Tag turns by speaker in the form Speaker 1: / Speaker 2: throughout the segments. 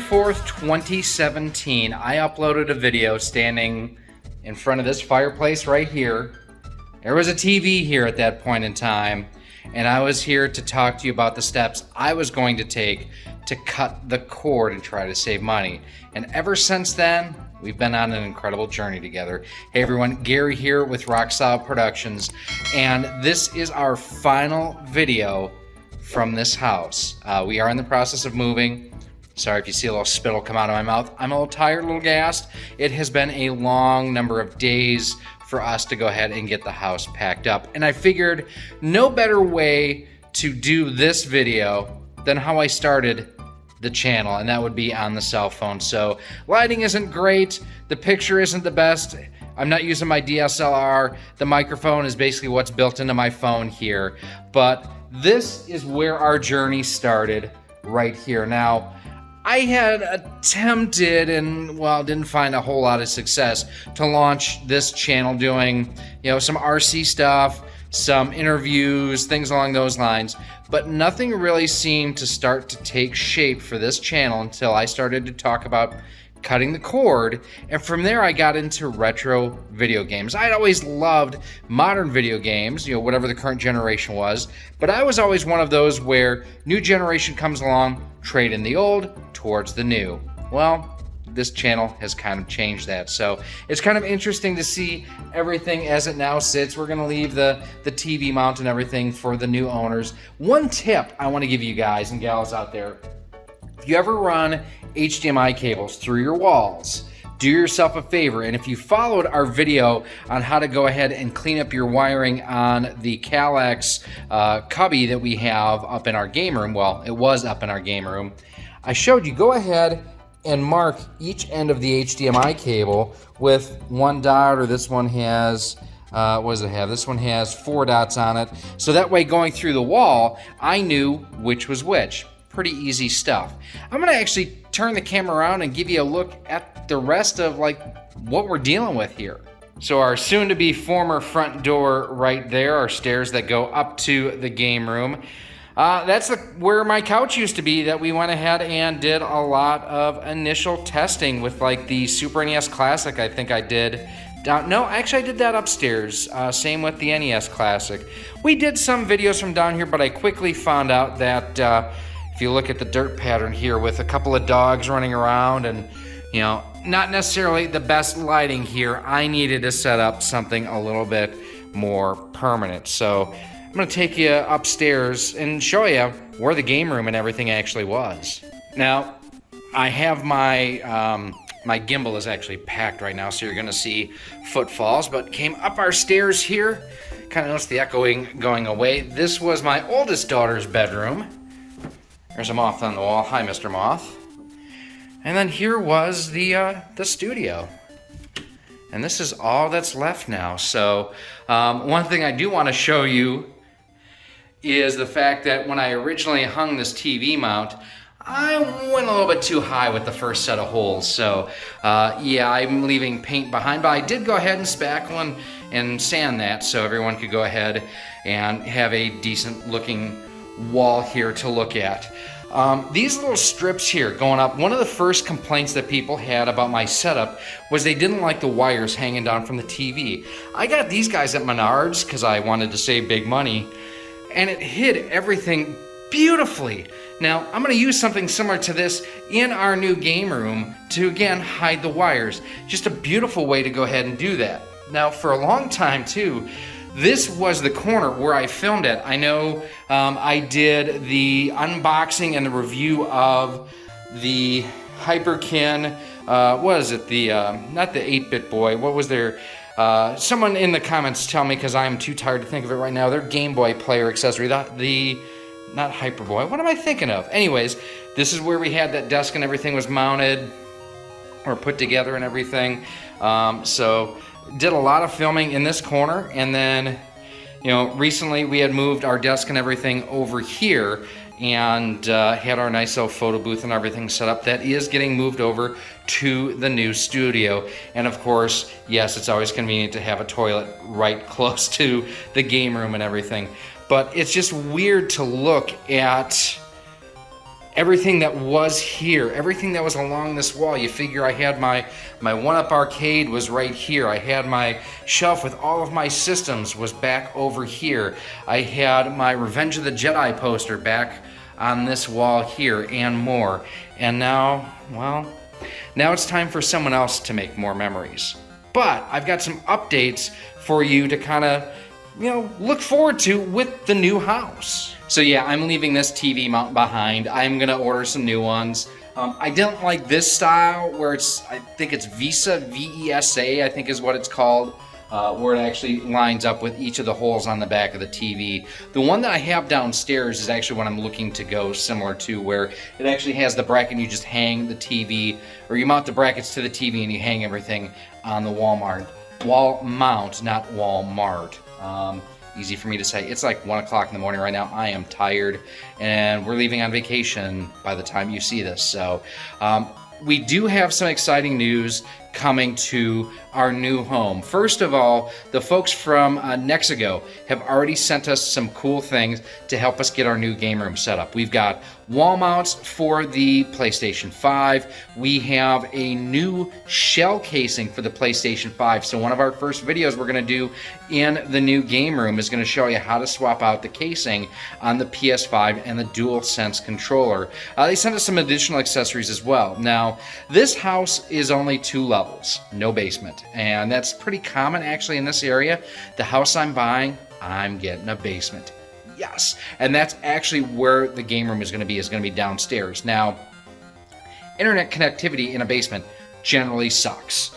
Speaker 1: 4th, 2017, I uploaded a video standing in front of this fireplace right here. There was a TV here at that point in time, and I was here to talk to you about the steps I was going to take to cut the cord and try to save money. And ever since then, we've been on an incredible journey together. Hey everyone, Gary here with RoXolid Productions, and this is our final video from this house. We are in the process of moving. Sorry if you see a little spittle come out of my mouth. I'm a little tired, a little gassed. It has been a long number of days for us to go ahead and get the house packed up. And I figured no better way to do this video than how I started the channel, and that would be on the cell phone. So lighting isn't great, the picture isn't the best. I'm not using my DSLR. The microphone is basically what's built into my phone here. But this is where our journey started right here. Now, I had attempted and, well, didn't find a whole lot of success to launch this channel doing, some RC stuff, some interviews, things along those lines, but nothing really seemed to start to take shape for this channel until I started to talk about cutting the cord, and from there I got into retro video games. I'd always loved modern video games, whatever the current generation was, but I was always one of those where new generation comes along, trade in the old towards the new. Well, this channel has kind of changed that, so it's kind of interesting to see everything as it now sits. We're gonna leave the TV mount and everything for the new owners. One tip I want to give you guys and gals out there: if you ever run HDMI cables through your walls, do yourself a favor, and if you followed our video on how to go ahead and clean up your wiring on the Cal-X cubby that we have up in our game room, well, it was up in our game room, I showed you, go ahead and mark each end of the HDMI cable with one dot, or this one has, what does it have? This one has 4 dots on it. So that way going through the wall, I knew which was which. Pretty easy stuff. I'm gonna actually turn the camera around and give you a look at the rest of what we're dealing with here. So our soon-to-be former front door right there, our stairs that go up to the game room. That's where my couch used to be that we went ahead and did a lot of initial testing with the Super NES Classic. I think I did. No, actually I did that upstairs. Same with the NES Classic. We did some videos from down here, but I quickly found out that if you look at the dirt pattern here with a couple of dogs running around and, not necessarily the best lighting here, I needed to set up something a little bit more permanent. So I'm gonna take you upstairs and show you where the game room and everything actually was. Now, I have my gimbal is actually packed right now, so you're gonna see footfalls, but came up our stairs here, kind of noticed the echoing going away. This was my oldest daughter's bedroom. There's a moth on the wall. Hi, Mr. Moth. And then here was the studio. And this is all that's left now. So one thing I do want to show you is the fact that when I originally hung this TV mount, I went a little bit too high with the first set of holes. So yeah, I'm leaving paint behind, but I did go ahead and spackle and sand that so everyone could go ahead and have a decent looking wall here to look at. These little strips here going up, one of the first complaints that people had about my setup was they didn't like the wires hanging down from the TV. I got these guys at Menards because I wanted to save big money, and it hid everything beautifully. Now, I'm going to use something similar to this in our new game room to, again, hide the wires. Just a beautiful way to go ahead and do that. Now, for a long time, too, this was the corner where I filmed it. I know I did the unboxing and the review of the Hyperkin, what is it, not the 8-bit boy, what was their, someone in the comments tell me because I'm too tired to think of it right now, their Game Boy player accessory, not Hyperboy, what am I thinking of? Anyways, this is where we had that desk and everything was mounted or put together and everything. So did a lot of filming in this corner, and then recently we had moved our desk and everything over here and had our nice little photo booth and everything set up. That is getting moved over to the new studio, and of course, yes, it's always convenient to have a toilet right close to the game room and everything, but it's just weird to look at everything that was here, everything that was along this wall. You figure I had my 1-Up arcade was right here. I had my shelf with all of my systems was back over here. I had my Revenge of the Jedi poster back on this wall here and more. And now, well, now it's time for someone else to make more memories. But I've got some updates for you to kind of, look forward to with the new house. So yeah, I'm leaving this TV mount behind. I'm gonna order some new ones. I didn't like this style where I think it's Visa, V-E-S-A, I think is what it's called, where it actually lines up with each of the holes on the back of the TV. The one that I have downstairs is actually what I'm looking to go similar to, where it actually has the bracket and you just hang the TV, or you mount the brackets to the TV and you hang everything on the wall mount, not Walmart. Easy for me to say. It's like 1 o'clock in the morning right now. I am tired, and we're leaving on vacation by the time you see this. So we do have some exciting news coming to our new home. First of all, the folks from Nexigo have already sent us some cool things to help us get our new game room set up. We've got wall mounts for the PlayStation 5. We have a new shell casing for the PlayStation 5. So one of our first videos we're going to do in the new game room is going to show you how to swap out the casing on the PS5 and the DualSense controller. They sent us some additional accessories as well. Now, this house is only 2 levels, no basement. And that's pretty common actually in this area. The house I'm buying, I'm getting a basement. Yes. And that's actually where the game room is going to be downstairs. Now, internet connectivity in a basement generally sucks.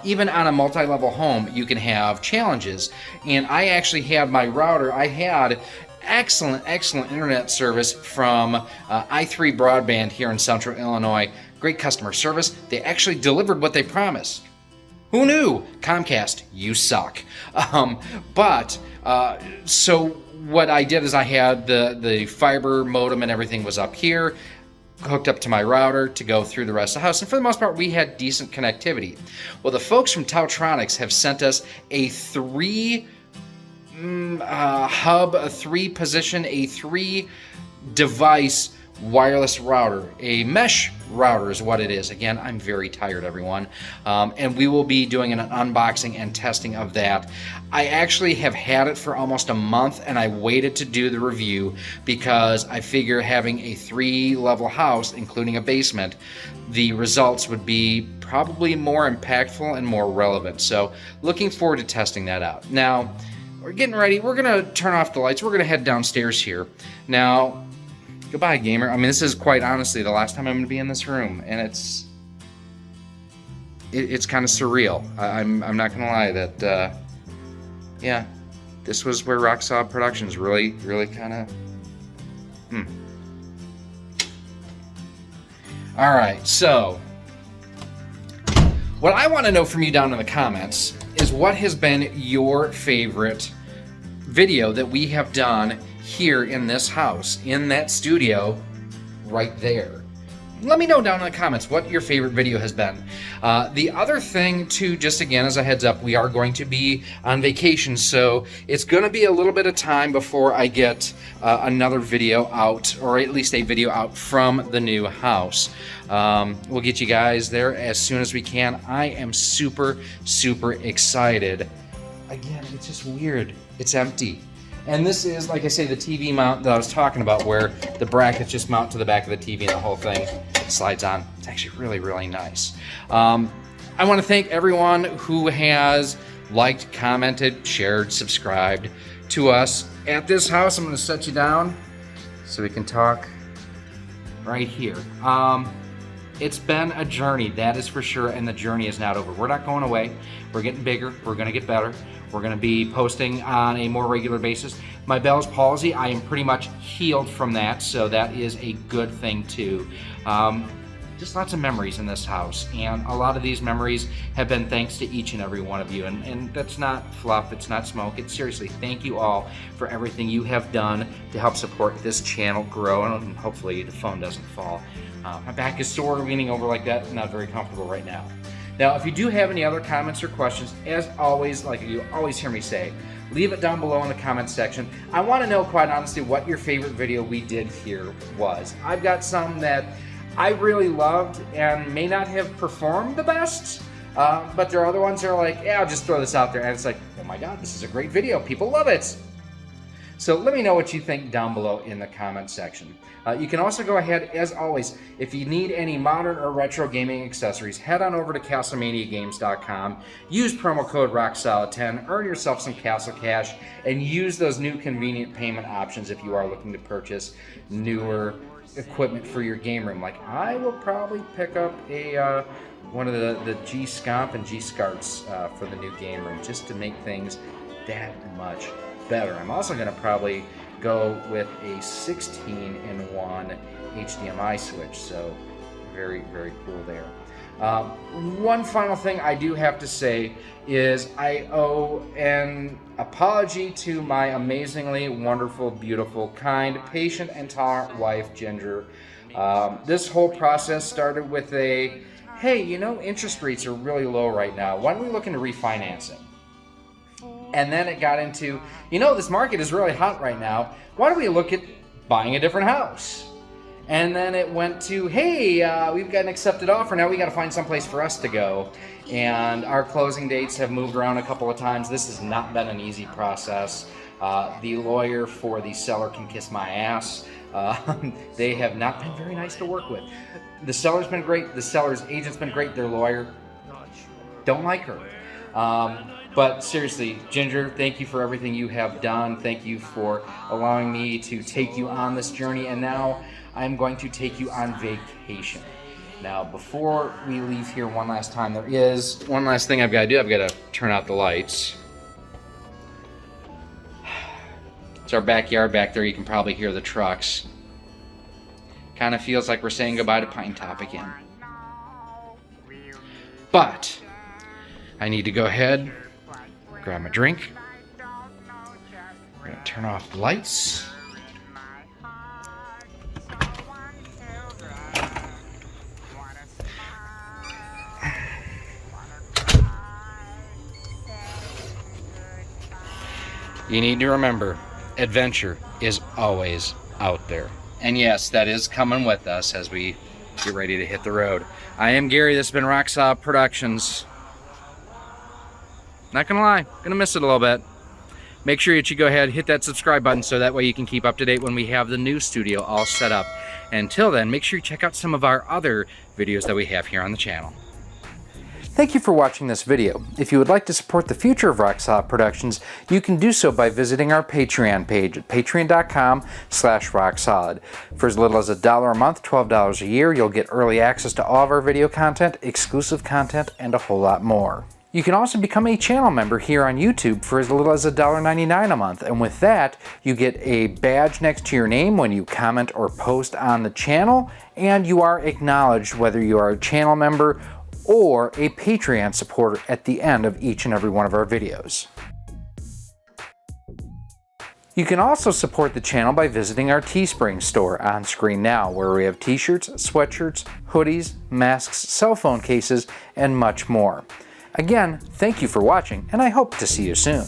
Speaker 1: Even on a multi-level home, you can have challenges. And I actually had my router, I had excellent internet service from i3 Broadband here in Central Illinois. Great customer service. They actually delivered what they promised. Who knew? Comcast, you suck. So what I did is I had the fiber modem and everything was up here, hooked up to my router to go through the rest of the house. And for the most part, we had decent connectivity. Well, the folks from Tautronics have sent us a 3 hub, a 3 position, a 3 device wireless router. A mesh router is what it is. Again, I'm very tired, everyone. And we will be doing an unboxing and testing of that. I actually have had it for almost a month, and I waited to do the review because I figure having a 3-level house, including a basement, the results would be probably more impactful and more relevant. So looking forward to testing that out. Now, we're getting ready. We're going to turn off the lights. We're going to head downstairs here. Now, goodbye, gamer. I mean, this is quite honestly the last time I'm going to be in this room, and it's kind of surreal. I'm not going to lie that, yeah, this was where RoXolid Productions really kind of, All right, so what I want to know from you down in the comments is what has been your favorite video that we have done here in this house, in that studio right there. Let me know down in the comments what your favorite video has been. The other thing too, just again as a heads up, we are going to be on vacation, so it's going to be a little bit of time before I get another video out, or at least a video out from the new house. We'll get you guys there as soon as we can. I am super excited. Again, it's just weird. It's empty. And this is, like I say, the TV mount that I was talking about, where the brackets just mount to the back of the TV and the whole thing slides on. It's actually really nice. I want to thank everyone who has liked, commented, shared, subscribed to us at this house. I'm going to set you down so we can talk right here. It's been a journey, that is for sure, and the journey is not over. We're not going away. We're getting bigger. We're going to get better. We're going to be posting on a more regular basis. My Bell's palsy, I am pretty much healed from that, so that is a good thing too. Just lots of memories in this house, and a lot of these memories have been thanks to each and every one of you, and that's not fluff, it's not smoke, it's seriously, thank you all for everything you have done to help support this channel grow, and hopefully the phone doesn't fall. My back is sore, leaning over like that, not very comfortable right now. Now, if you do have any other comments or questions, as always, like you always hear me say, leave it down below in the comment section. I want to know, quite honestly, what your favorite video we did here was. I've got some that I really loved and may not have performed the best, but there are other ones that are like, yeah, I'll just throw this out there. And it's like, oh my God, this is a great video. People love it. So let me know what you think down below in the comment section. You can also go ahead, as always, if you need any modern or retro gaming accessories, head on over to CastlemaniaGames.com, use promo code RoXolid10, earn yourself some Castle Cash, and use those new convenient payment options if you are looking to purchase newer equipment for your game room. Like, I will probably pick up a one of the G-Scomp and G-Scarts for the new game room, just to make things that much better. I'm also going to probably go with a 16-in-1 HDMI switch, so very, very cool there. One final thing I do have to say is I owe an apology to my amazingly wonderful, beautiful, kind, patient, and tolerant wife, Ginger. This whole process started with a, hey, you know, interest rates are really low right now. Why don't we look into refinancing? And then it got into, you know, this market is really hot right now. Why don't we look at buying a different house? And then it went to, hey, we've got an accepted offer. Now we got to find someplace for us to go. And our closing dates have moved around a couple of times. This has not been an easy process. The lawyer for the seller can kiss my ass. They have not been very nice to work with. The seller's been great. The seller's agent's been great. Their lawyer, don't like her. But seriously, Ginger, thank you for everything you have done. Thank you for allowing me to take you on this journey. And now I'm going to take you on vacation. Now, before we leave here one last time, there is one last thing I've got to do. I've got to turn out the lights. It's our backyard back there. You can probably hear the trucks. Kind of feels like we're saying goodbye to Pine Top again. But I need to go ahead, grab my drink. We're going to turn off the lights. You need to remember, adventure is always out there. And yes, that is coming with us as we get ready to hit the road. I am Gary. This has been RoXolid Productions. Not gonna lie, gonna miss it a little bit. Make sure that you go ahead, hit that subscribe button so that way you can keep up to date when we have the new studio all set up. Until then, make sure you check out some of our other videos that we have here on the channel. Thank you for watching this video. If you would like to support the future of RoXolid Productions, you can do so by visiting our Patreon page at patreon.com/RoXolid. For as little as $1 a month, $12 a year, you'll get early access to all of our video content, exclusive content, and a whole lot more. You can also become a channel member here on YouTube for as little as $1.99 a month, and with that, you get a badge next to your name when you comment or post on the channel, and you are acknowledged whether you are a channel member or a Patreon supporter at the end of each and every one of our videos. You can also support the channel by visiting our Teespring store on screen now, where we have t-shirts, sweatshirts, hoodies, masks, cell phone cases, and much more. Again, thank you for watching, and I hope to see you soon.